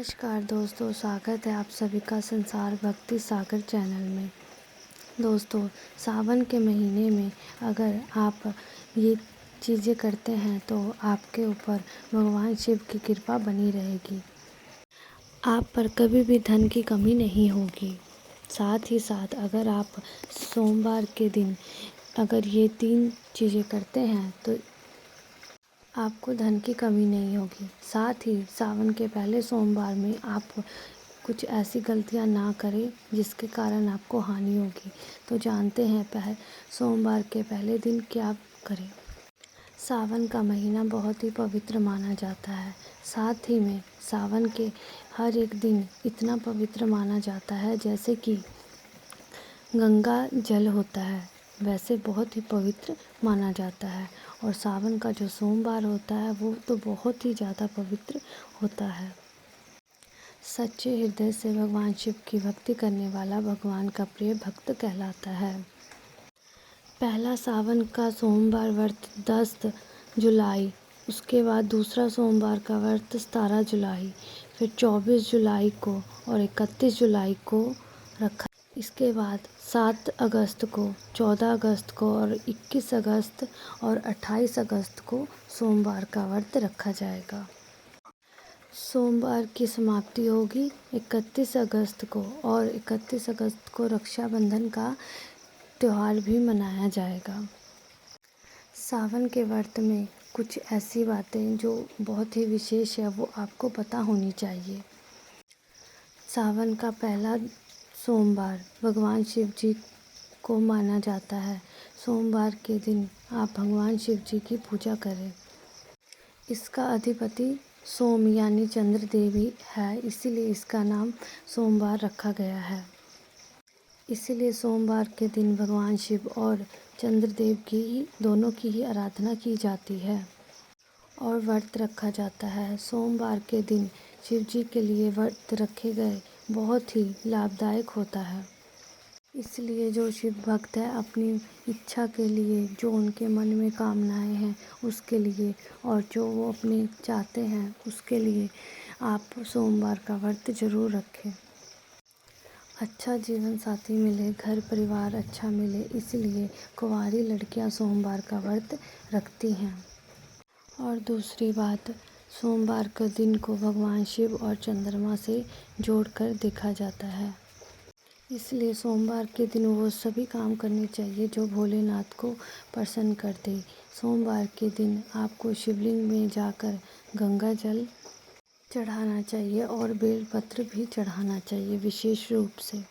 नमस्कार दोस्तों, स्वागत है आप सभी का संसार भक्ति सागर चैनल में। दोस्तों, सावन के महीने में अगर आप ये चीज़ें करते हैं तो आपके ऊपर भगवान शिव की कृपा बनी रहेगी। आप पर कभी भी धन की कमी नहीं होगी। साथ ही साथ अगर आप सोमवार के दिन अगर ये 3 चीज़ें करते हैं तो आपको धन की कमी नहीं होगी। साथ ही सावन के पहले सोमवार में आप कुछ ऐसी गलतियां ना करें जिसके कारण आपको हानि होगी। तो जानते हैं सोमवार के पहले दिन क्या करें। सावन का महीना बहुत ही पवित्र माना जाता है। साथ ही में सावन के हर एक दिन इतना पवित्र माना जाता है जैसे कि गंगा जल होता है, वैसे बहुत ही पवित्र माना जाता है। और सावन का जो सोमवार होता है वो तो बहुत ही ज़्यादा पवित्र होता है। सच्चे हृदय से भगवान शिव की भक्ति करने वाला भगवान का प्रिय भक्त कहलाता है। पहला सावन का सोमवार व्रत 10 जुलाई, उसके बाद दूसरा सोमवार का व्रत 17 जुलाई, फिर 24 जुलाई को और 31 जुलाई को रखा। इसके बाद 7 अगस्त को, 14 अगस्त को और 21 अगस्त और 28 अगस्त को सोमवार का व्रत रखा जाएगा। सोमवार की समाप्ति होगी 31 अगस्त को और 31 अगस्त को रक्षाबंधन का त्यौहार भी मनाया जाएगा। सावन के व्रत में कुछ ऐसी बातें जो बहुत ही विशेष है वो आपको पता होनी चाहिए। सावन का पहला सोमवार भगवान शिव जी को माना जाता है। सोमवार के दिन आप भगवान शिव जी की पूजा करें। इसका अधिपति सोम यानी चंद्र देवी है, इसीलिए इसका नाम सोमवार रखा गया है। इसीलिए सोमवार के दिन भगवान शिव और चंद्रदेव की दोनों की ही आराधना की जाती है और व्रत रखा जाता है। सोमवार के दिन शिव जी के लिए व्रत रखे गए बहुत ही लाभदायक होता है। इसलिए जो शिव भक्त है अपनी इच्छा के लिए, जो उनके मन में कामनाएं हैं उसके लिए और जो वो अपने चाहते हैं उसके लिए आप सोमवार का व्रत ज़रूर रखें। अच्छा जीवन साथी मिले, घर परिवार अच्छा मिले, इसलिए कुंवारी लड़कियां सोमवार का व्रत रखती हैं। और दूसरी बात, सोमवार के दिन को भगवान शिव और चंद्रमा से जोड़कर देखा जाता है। इसलिए सोमवार के दिन वो सभी काम करने चाहिए जो भोलेनाथ को प्रसन्न कर दे। सोमवार के दिन आपको शिवलिंग में जाकर गंगा जल चढ़ाना चाहिए और बेलपत्र भी चढ़ाना चाहिए विशेष रूप से,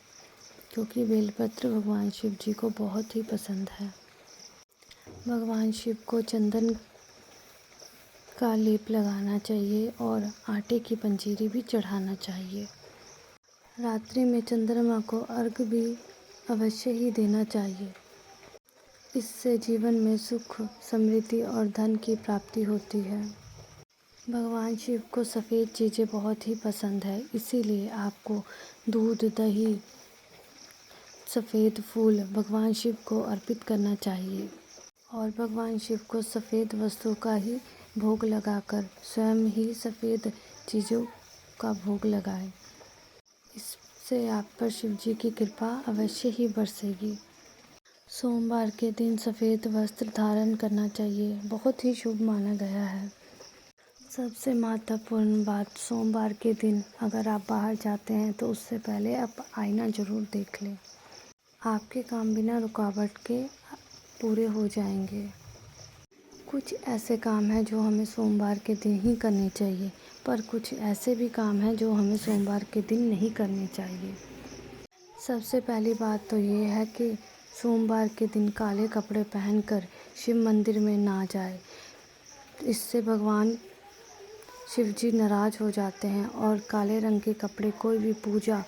क्योंकि बेलपत्र भगवान शिव जी को बहुत ही पसंद है। भगवान शिव को चंदन का लेप लगाना चाहिए और आटे की पंजीरी भी चढ़ाना चाहिए। रात्रि में चंद्रमा को अर्घ भी अवश्य ही देना चाहिए। इससे जीवन में सुख, समृद्धि और धन की प्राप्ति होती है। भगवान शिव को सफ़ेद चीज़ें बहुत ही पसंद है, इसीलिए आपको दूध, दही, सफ़ेद फूल भगवान शिव को अर्पित करना चाहिए और भगवान शिव को सफ़ेद वस्तु का ही भोग लगाकर स्वयं ही सफ़ेद चीज़ों का भोग लगाएं। इससे आप पर शिव जी की कृपा अवश्य ही बरसेगी। सोमवार के दिन सफ़ेद वस्त्र धारण करना चाहिए, बहुत ही शुभ माना गया है। सबसे महत्वपूर्ण बात, सोमवार के दिन अगर आप बाहर जाते हैं तो उससे पहले आप आईना ज़रूर देख लें। आपके काम बिना रुकावट के पूरे हो जाएंगे। कुछ ऐसे काम हैं जो हमें सोमवार के दिन ही करने चाहिए, पर कुछ ऐसे भी काम हैं जो हमें सोमवार के दिन नहीं करने चाहिए। सबसे पहली बात तो ये है कि सोमवार के दिन काले कपड़े पहनकर शिव मंदिर में ना जाए। इससे भगवान शिव जी नाराज़ हो जाते हैं और काले रंग के कपड़े कोई भी पूजा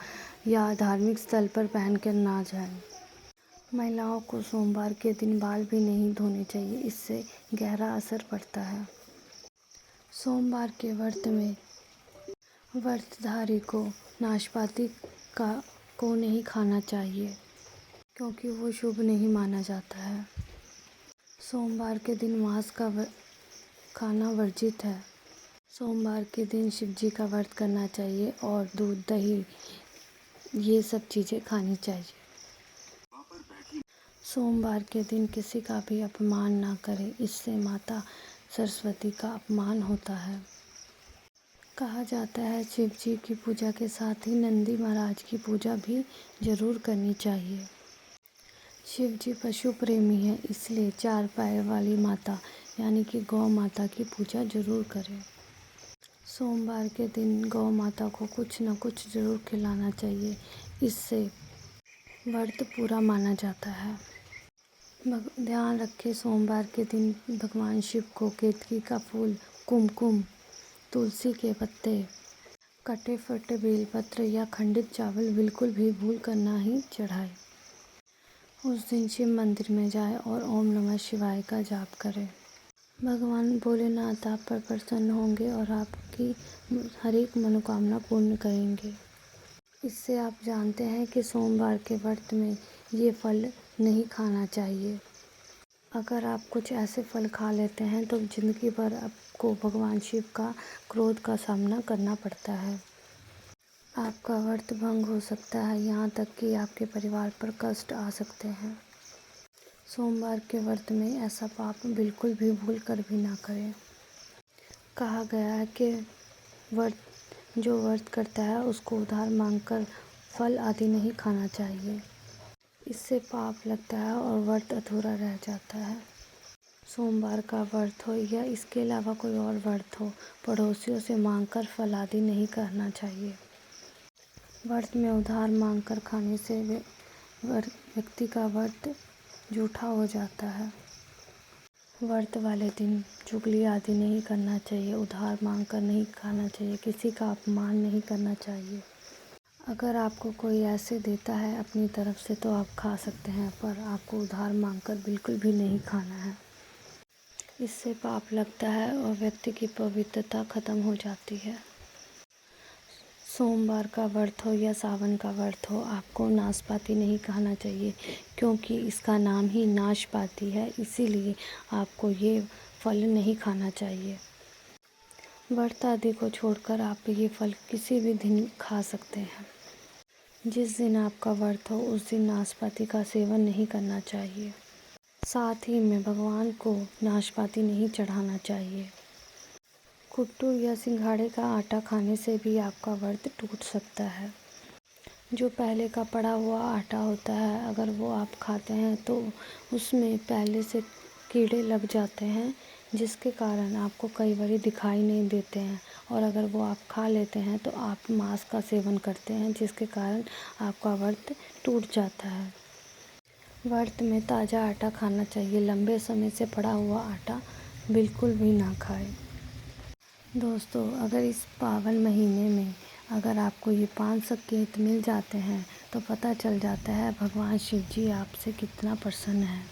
या धार्मिक स्थल पर पहनकर ना जाए। महिलाओं को सोमवार के दिन बाल भी नहीं धोने चाहिए, इससे गहरा असर पड़ता है। सोमवार के व्रत में व्रतधारी को नाशपाती को नहीं खाना चाहिए, क्योंकि वो शुभ नहीं माना जाता है। सोमवार के दिन मांस का खाना वर्जित है। सोमवार के दिन शिव जी का व्रत करना चाहिए और दूध दही ये सब चीज़ें खानी चाहिए। सोमवार के दिन किसी का भी अपमान ना करें, इससे माता सरस्वती का अपमान होता है। कहा जाता है शिव जी की पूजा के साथ ही नंदी महाराज की पूजा भी जरूर करनी चाहिए। शिव जी पशु प्रेमी हैं, इसलिए 4 पैर वाली माता यानी कि गौ माता की पूजा जरूर करें। सोमवार के दिन गौ माता को कुछ न कुछ जरूर खिलाना चाहिए, इससे व्रत पूरा माना जाता है। ध्यान रखें, सोमवार के दिन भगवान शिव को केतकी का फूल, कुमकुम, तुलसी के पत्ते, कटे फटे बेलपत्र या खंडित चावल बिल्कुल भी भूल कर ना ही चढ़ाएं। उस दिन शिव मंदिर में जाएं और ओम नमः शिवाय का जाप करें। भगवान भोलेनाथ आप पर प्रसन्न होंगे और आपकी हर एक मनोकामना पूर्ण करेंगे। इससे आप जानते हैं कि सोमवार के व्रत में ये फल नहीं खाना चाहिए। अगर आप कुछ ऐसे फल खा लेते हैं तो जिंदगी भर आपको भगवान शिव का क्रोध का सामना करना पड़ता है। आपका व्रत भंग हो सकता है, यहाँ तक कि आपके परिवार पर कष्ट आ सकते हैं। सोमवार के व्रत में ऐसा पाप बिल्कुल भी भूल कर भी ना करें। कहा गया है कि जो व्रत करता है उसको उधार मांगकर फल आदि नहीं खाना चाहिए, इससे पाप लगता है और व्रत अधूरा रह जाता है। सोमवार का व्रत हो या इसके अलावा कोई और व्रत हो, पड़ोसियों से मांगकर फल आदि नहीं करना चाहिए। व्रत में उधार मांगकर खाने से व्यक्ति का व्रत झूठा हो जाता है। व्रत वाले दिन चुगली आदि नहीं करना चाहिए, उधार मांगकर नहीं खाना चाहिए, किसी का अपमान नहीं करना चाहिए। अगर आपको कोई ऐसे देता है अपनी तरफ से तो आप खा सकते हैं, पर आपको उधार मांगकर बिल्कुल भी नहीं खाना है। इससे पाप लगता है और व्यक्ति की पवित्रता खत्म हो जाती है। सोमवार का व्रत हो या सावन का व्रत हो, आपको नाशपाती नहीं खाना चाहिए, क्योंकि इसका नाम ही नाशपाती है, इसीलिए आपको ये फल नहीं खाना चाहिए। व्रत आदि को छोड़कर आप ये फल किसी भी दिन खा सकते हैं। जिस दिन आपका व्रत हो उस दिन नाशपाती का सेवन नहीं करना चाहिए। साथ ही में भगवान को नाशपाती नहीं चढ़ाना चाहिए। कुट्टू या सिंघाड़े का आटा खाने से भी आपका व्रत टूट सकता है। जो पहले का पड़ा हुआ आटा होता है, अगर वो आप खाते हैं तो उसमें पहले से कीड़े लग जाते हैं, जिसके कारण आपको कई बार दिखाई नहीं देते हैं, और अगर वो आप खा लेते हैं तो आप मांस का सेवन करते हैं, जिसके कारण आपका व्रत टूट जाता है। व्रत में ताज़ा आटा खाना चाहिए, लंबे समय से पड़ा हुआ आटा बिल्कुल भी ना खाएं। दोस्तों, अगर इस पावन महीने में अगर आपको ये 5 संकेत मिल जाते हैं तो पता चल जाता है भगवान शिव जी आपसे कितना प्रसन्न है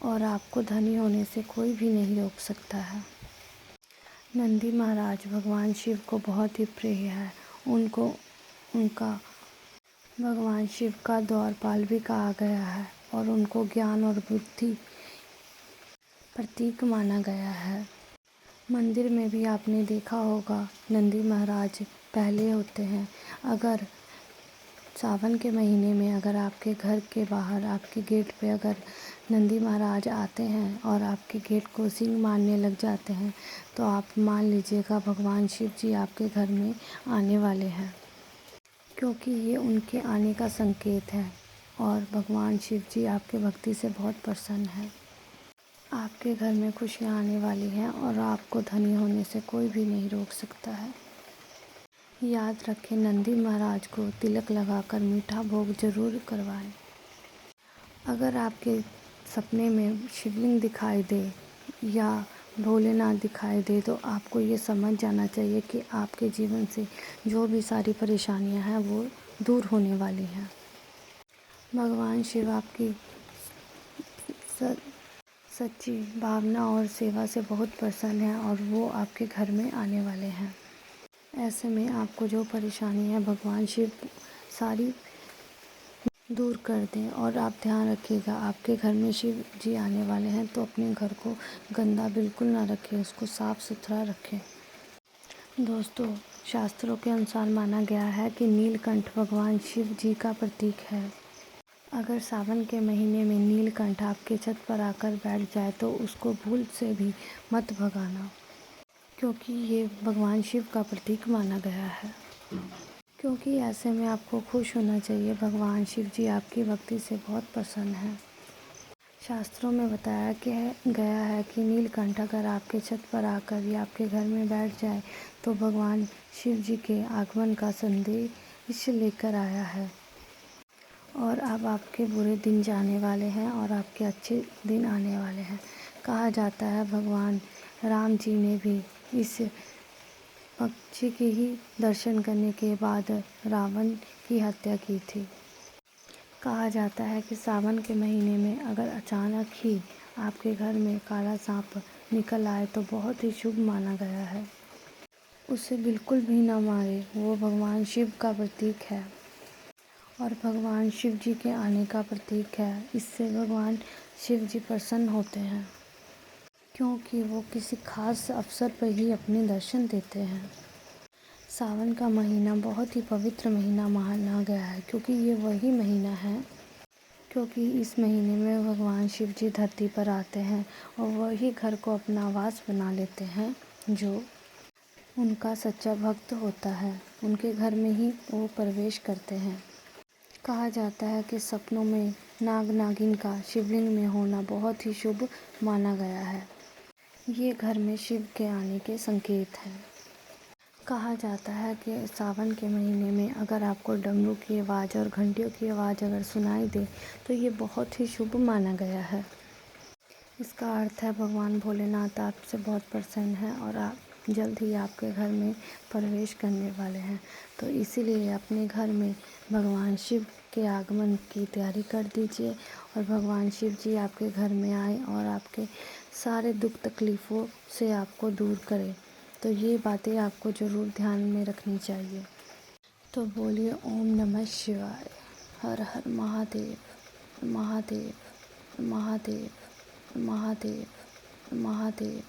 और आपको धनी होने से कोई भी नहीं रोक सकता है। नंदी महाराज भगवान शिव को बहुत ही प्रिय है। उनका भगवान शिव का द्वारपाल भी कहा गया है और उनको ज्ञान और बुद्धि प्रतीक माना गया है। मंदिर में भी आपने देखा होगा नंदी महाराज पहले होते हैं। अगर सावन के महीने में अगर आपके घर के बाहर आपके गेट पे अगर नंदी महाराज आते हैं और आपके गेट को सींग मारने लग जाते हैं तो आप मान लीजिएगा भगवान शिव जी आपके घर में आने वाले हैं, क्योंकि ये उनके आने का संकेत है और भगवान शिव जी आपके भक्ति से बहुत प्रसन्न है। आपके घर में खुशियाँ आने वाली हैं और आपको धनी होने से कोई भी नहीं रोक सकता है। याद रखें, नंदी महाराज को तिलक लगाकर मीठा भोग जरूर करवाएं। अगर आपके सपने में शिवलिंग दिखाई दे या भोलेनाथ दिखाई दे तो आपको ये समझ जाना चाहिए कि आपके जीवन से जो भी सारी परेशानियां हैं वो दूर होने वाली हैं। भगवान शिव आपकी सच्ची भावना और सेवा से बहुत प्रसन्न है और वो आपके घर में आने वाले हैं। ऐसे में आपको जो परेशानी है भगवान शिव सारी दूर कर दें। और आप ध्यान रखिएगा, आपके घर में शिव जी आने वाले हैं तो अपने घर को गंदा बिल्कुल ना रखें, उसको साफ़ सुथरा रखें। दोस्तों, शास्त्रों के अनुसार माना गया है कि नीलकंठ भगवान शिव जी का प्रतीक है। अगर सावन के महीने में नीलकंठ आपके छत पर आकर बैठ जाए तो उसको भूल से भी मत भगाना, क्योंकि ये भगवान शिव का प्रतीक माना गया है। क्योंकि ऐसे में आपको खुश होना चाहिए, भगवान शिव जी आपकी भक्ति से बहुत प्रसन्न हैं। शास्त्रों में बताया गया है कि नीलकंठ अगर आपके छत पर आकर या आपके घर में बैठ जाए तो भगवान शिव जी के आगमन का संदेश लेकर आया है और अब आपके बुरे दिन जाने वाले हैं और आपके अच्छे दिन आने वाले हैं। कहा जाता है भगवान राम जी ने भी इस पक्षी के ही दर्शन करने के बाद रावण की हत्या की थी। कहा जाता है कि सावन के महीने में अगर अचानक ही आपके घर में काला सांप निकल आए तो बहुत ही शुभ माना गया है। उसे बिल्कुल भी न मारे, वो भगवान शिव का प्रतीक है और भगवान शिव जी के आने का प्रतीक है। इससे भगवान शिव जी प्रसन्न होते हैं, क्योंकि वो किसी खास अवसर पर ही अपने दर्शन देते हैं। सावन का महीना बहुत ही पवित्र महीना माना गया है, क्योंकि ये वही महीना है क्योंकि इस महीने में भगवान शिव जी धरती पर आते हैं और वही घर को अपना आवास बना लेते हैं। जो उनका सच्चा भक्त होता है, उनके घर में ही वो प्रवेश करते हैं। कहा जाता है कि सपनों में नाग नागिन का शिवलिंग में होना बहुत ही शुभ माना गया है। ये घर में शिव के आने के संकेत हैं। कहा जाता है कि सावन के महीने में अगर आपको डमरू की आवाज़ और घंटियों की आवाज़ अगर सुनाई दे तो ये बहुत ही शुभ माना गया है। इसका अर्थ है भगवान भोलेनाथ आपसे बहुत प्रसन्न हैं और आप जल्द ही आपके घर में प्रवेश करने वाले हैं। तो इसीलिए अपने घर में भगवान शिव के आगमन की तैयारी कर दीजिए और भगवान शिव जी आपके घर में आए और आपके सारे दुख तकलीफ़ों से आपको दूर करें। तो ये बातें आपको ज़रूर ध्यान में रखनी चाहिए। तो बोलिए ओम नमः शिवाय, हर हर महादेव, महादेव, महादेव, महादेव, महादेव।